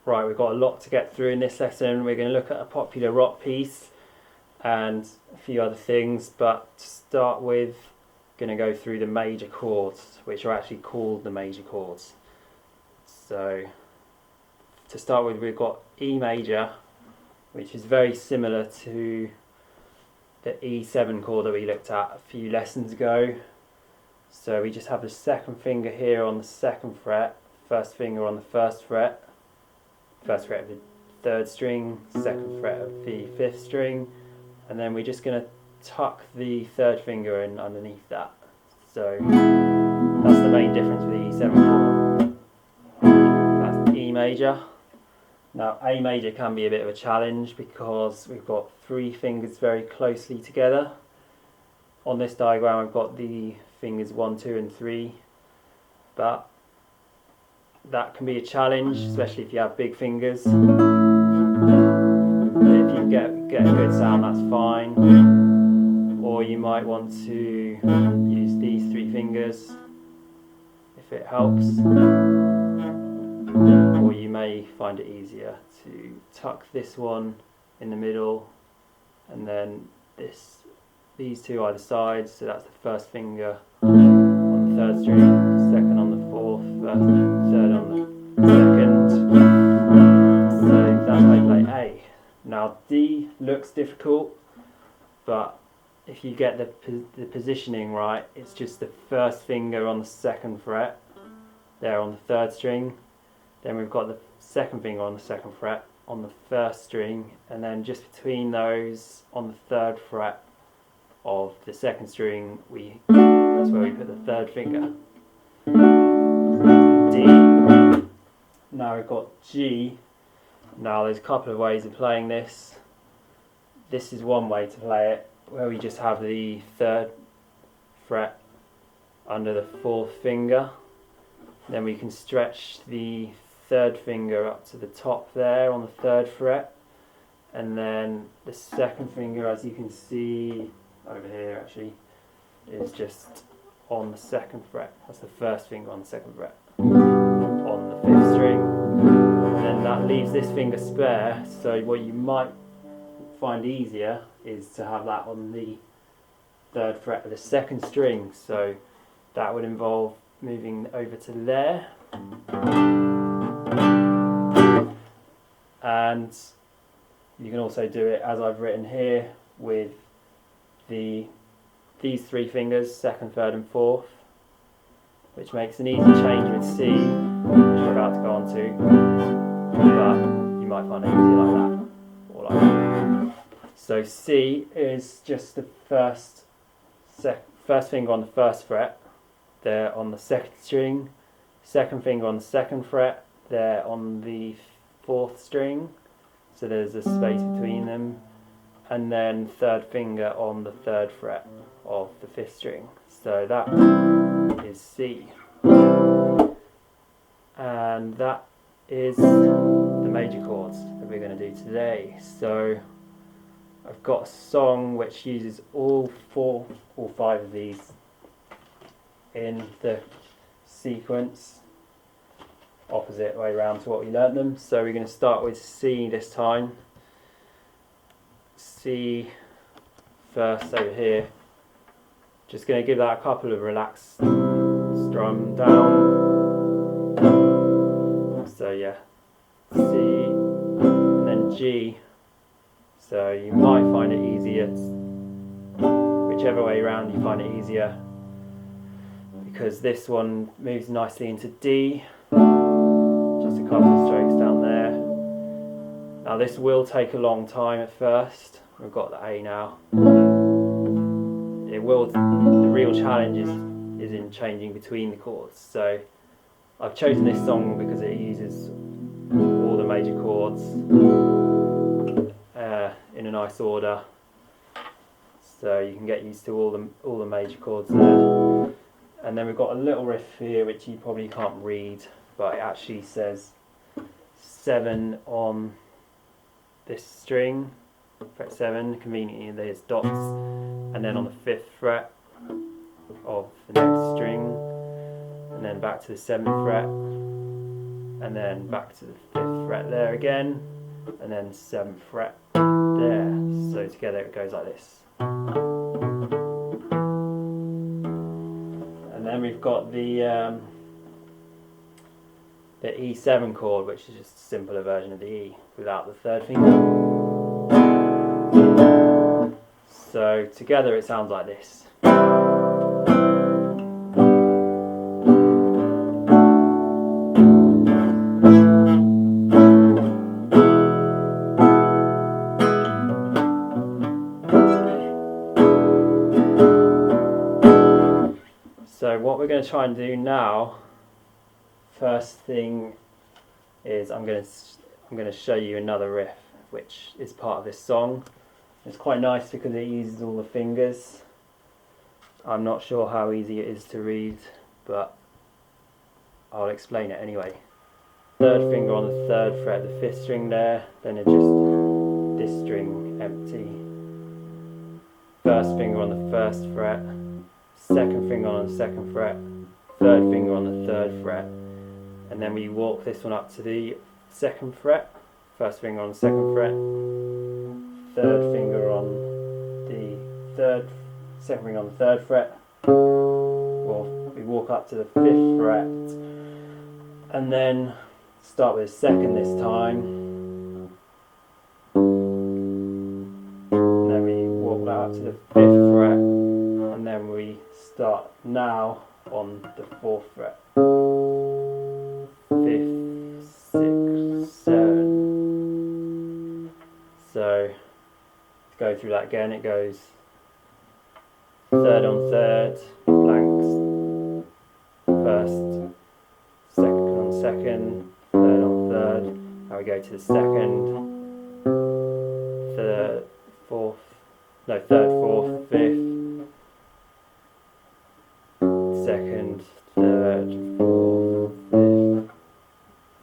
Right, we've got a lot to get through in this lesson. We're going to look at a popular rock piece and a few other things, but to start with, going to go through the major chords, which are actually called the major chords. So to start with, we've got E major, which is very similar to the E7 chord that we looked at a few lessons ago. So we just have the second finger here on the second fret, first finger on the first fret of the third string, second fret of the fifth string, and then we're just going to tuck the third finger in underneath that. So that's the main difference with the E7 chord. That's E major. Now A major can be a bit of a challenge because we've got three fingers very closely together. On this diagram I've got the fingers 1, 2 and 3, but that can be a challenge, especially if you have big fingers. If you get a good sound, that's fine. Or you might want to use these three fingers if it helps. Or you may find it easier to tuck this one in the middle and then these two either side, so that's the first finger on the third string, second on the fourth, third on the second. So that's how you play A. Now D looks difficult, but if you get the positioning right, it's just the first finger on the second fret, there on the third string. Then we've got the second finger on the second fret on the first string, and then just between those on the third fret of the second string, that's where we put the third finger. D. Now we've got G. Now there's a couple of ways of playing this. This is one way to play it, where we just have the third fret under the fourth finger. Then we can stretch the third finger up to the top there on the third fret, and then the second finger, as you can see over here actually, is just on the second fret. That's the first finger on the second fret on the fifth string, and then that leaves this finger spare. So what you might find easier is to have that on the third fret of the second string. So that would involve moving over to there, and you can also do it as I've written here with these three fingers, second, third and fourth, which makes an easy change with C, which we're about to go on to, but you might find it easier like that, or like that. So C is just the first finger on the first fret, there on the second string, second finger on the second fret, there on the fourth string, so there's a space between them, and then third finger on the third fret of the fifth string. So that is C. And that is the major chords that we're going to do today. So I've got a song which uses all five of these in the sequence, opposite way around to what we learnt them. So we're going to start with C this time. C first over here. Just going to give that a couple of relaxed strum down. So yeah, C and then G. So you might find it easier, whichever way around you find it easier, because this one moves nicely into D. Just a couple of strokes down there. Now this will take a long time at first. We've got the A now. The real challenge is in changing between the chords. So I've chosen this song because it uses all the major chords in a nice order. So you can get used to all the major chords there. And then we've got a little riff here which you probably can't read, but it actually says 7 on this string, fret 7, conveniently there's dots, and then on the 5th fret of the next string, and then back to the 7th fret, and then back to the 5th fret there again, and then 7th fret there. So together it goes like this. And then we've got the E7 chord, which is just a simpler version of the E without the 3rd finger. So together it sounds like this. So what we're going to try and do now, first thing is I'm going to show you another riff which is part of this song. It's quite nice because it uses all the fingers. I'm not sure how easy it is to read, but I'll explain it anyway. 3rd finger on the 3rd fret, the 5th string there, then it's just this string empty. 1st finger on the 1st fret, 2nd finger on the 2nd fret, 3rd finger on the 3rd fret, and then we walk this one up to the 2nd fret, 1st finger on the 2nd fret, 3rd finger on the 3rd, 2nd finger on the 3rd fret, we walk up to the 5th fret, and then start with 2nd this time, and then we walk back up to the 5th fret, and then we start now on the 4th fret. 5th, 6th, 7. So to go through that again, it goes 3rd on 3rd, blanks, 1st, 2nd on 2nd, 3rd on 3rd. Now we go to the 2nd, 3rd, 4th, no 3rd, 4th, 5th. 2nd, 3rd, 4th, 5th,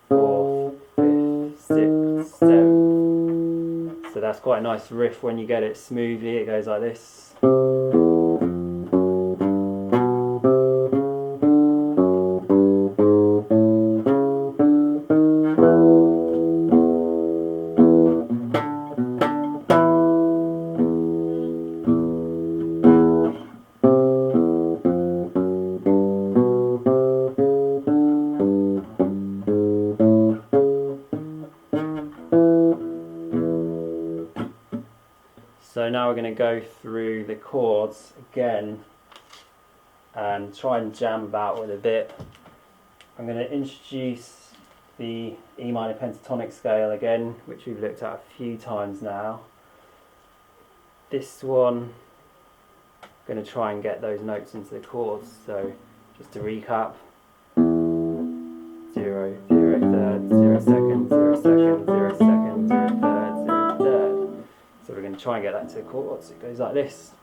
4th, 5th, 6th, 7th. So that's quite a nice riff when you get it smoothly. It goes like this. So now we're going to go through the chords again and try and jam about with a bit. I'm going to introduce the E minor pentatonic scale again, which we've looked at a few times now. This one, I'm going to try and get those notes into the chords. So just to recap, 0, 0, 3rd, 0, 2nd, 0, 2nd, 0, 2nd, 0, 3rd, 0, 3rd. So we're going to try and get that to the chords. It goes like this.